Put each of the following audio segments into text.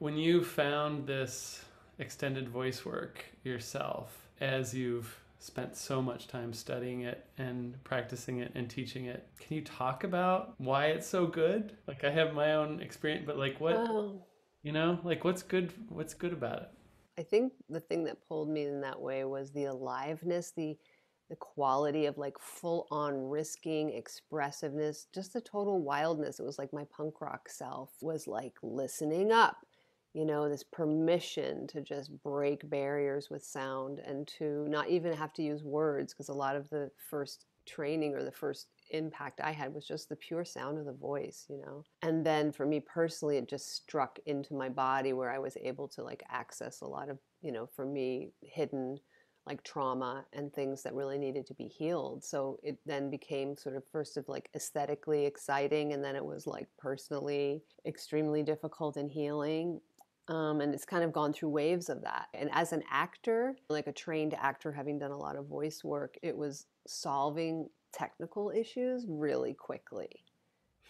When you found this extended voice work yourself, as you've spent so much time studying it and practicing it and teaching it, can you talk about why it's so good? Like I have my own experience, but like what, Oh, like what's good about it? I think the thing that pulled me in that way was the aliveness, the quality of like full on risking, expressiveness, just the total wildness. It was like my punk rock self was like listening up, this permission to just break barriers with sound and to not even have to use words because a lot of the first training or the first impact I had was just the pure sound of the voice. And then for me personally, it just struck into my body where I was able to like access a lot of, for me, hidden like trauma and things that really needed to be healed. So it then became sort of first of like aesthetically exciting, and then it was like personally extremely difficult and healing. And it's kind of gone through waves of that. And as an actor, like a trained actor, having done a lot of voice work, it was solving technical issues really quickly.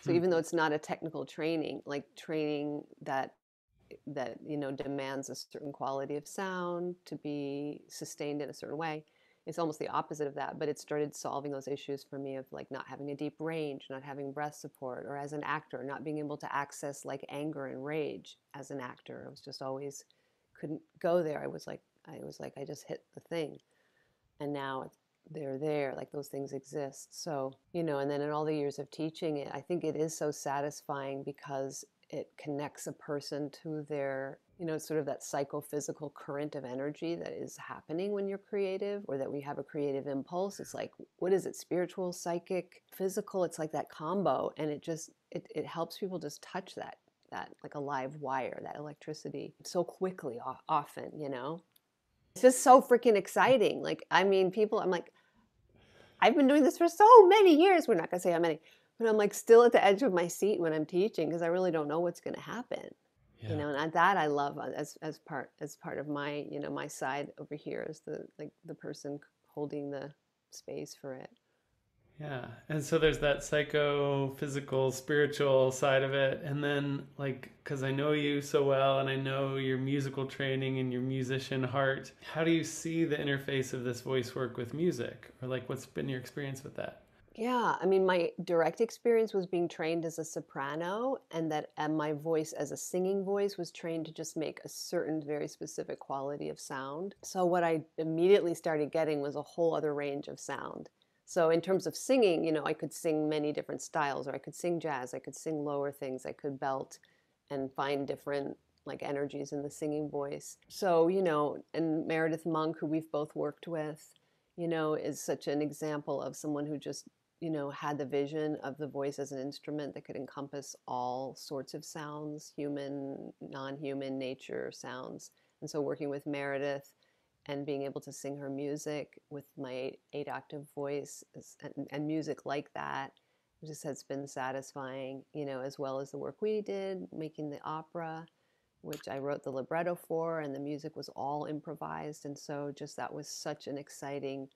So Hmm. even though it's not a technical training, like training that demands a certain quality of sound to be sustained in a certain way, it's almost the opposite of that. But it started solving those issues for me of like not having a deep range, not having breath support, or as an actor not being able to access like anger and rage as an actor. I was just always couldn't go there. I was like I just hit the thing, and now they're there, like those things exist. So and then in all the years of teaching it, I think it is so satisfying because it connects a person to their sort of that psychophysical current of energy that is happening when you're creative, or that we have a creative impulse. It's like, what is it, spiritual, psychic, physical? It's like that combo, and it helps people just touch that like a live wire, that electricity so quickly, often. It's just so freaking exciting. Like, I mean, people, I'm like, I've been doing this for so many years. We're not going to say how many, but I'm like still at the edge of my seat when I'm teaching because I really don't know what's going to happen. Yeah. And that I love as part of my, my side over here is the person holding the space for it. Yeah. And so there's that psychophysical, spiritual side of it. And then, like, because I know you so well and I know your musical training and your musician heart, how do you see the interface of this voice work with music? Or, like, what's been your experience with that? Yeah, I mean, my direct experience was being trained as a soprano, and my voice as a singing voice was trained to just make a certain very specific quality of sound. So what I immediately started getting was a whole other range of sound. So in terms of singing, I could sing many different styles, or I could sing jazz, I could sing lower things, I could belt and find different like energies in the singing voice. So, and Meredith Monk, who we've both worked with, is such an example of someone who just had the vision of the voice as an instrument that could encompass all sorts of sounds, human, non-human, nature sounds. And so working with Meredith and being able to sing her music with my eight-octave voice and music like that just has been satisfying, as well as the work we did making the opera, which I wrote the libretto for, and the music was all improvised. And so just that was such an exciting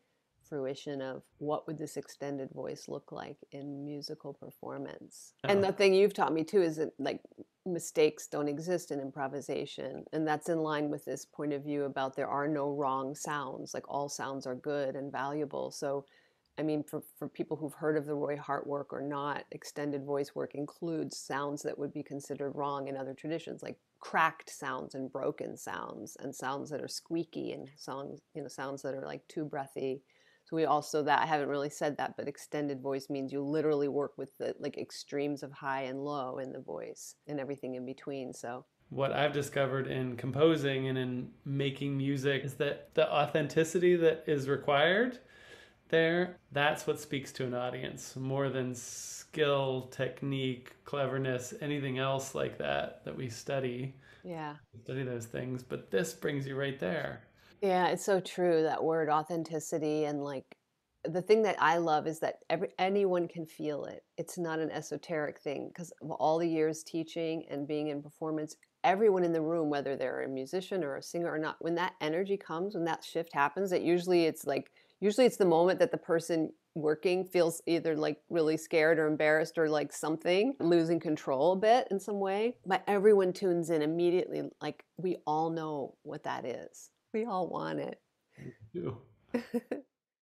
fruition of what would this extended voice look like in musical performance. And Oh, the thing you've taught me too is that like mistakes don't exist in improvisation, and that's in line with this point of view about there are no wrong sounds, like all sounds are good and valuable. So I mean, for people who've heard of the Roy Hart work or not, extended voice work includes sounds that would be considered wrong in other traditions, like cracked sounds and broken sounds, and sounds that are squeaky, and sounds that are like too breathy. So we also, that I haven't really said that, but extended voice means you literally work with the like extremes of high and low in the voice and everything in between. So what I've discovered in composing and in making music is that the authenticity that is required there, that's what speaks to an audience more than skill, technique, cleverness, anything else like that we study. yeah. Study those things, but this brings you right there. Yeah, it's so true, that word authenticity. And like the thing that I love is that anyone can feel it. It's not an esoteric thing because of all the years teaching and being in performance, everyone in the room, whether they're a musician or a singer or not, when that energy comes, when that shift happens, usually it's the moment that the person working feels either like really scared or embarrassed or like something, losing control a bit in some way. But everyone tunes in immediately. Like we all know what that is. We all want You. it.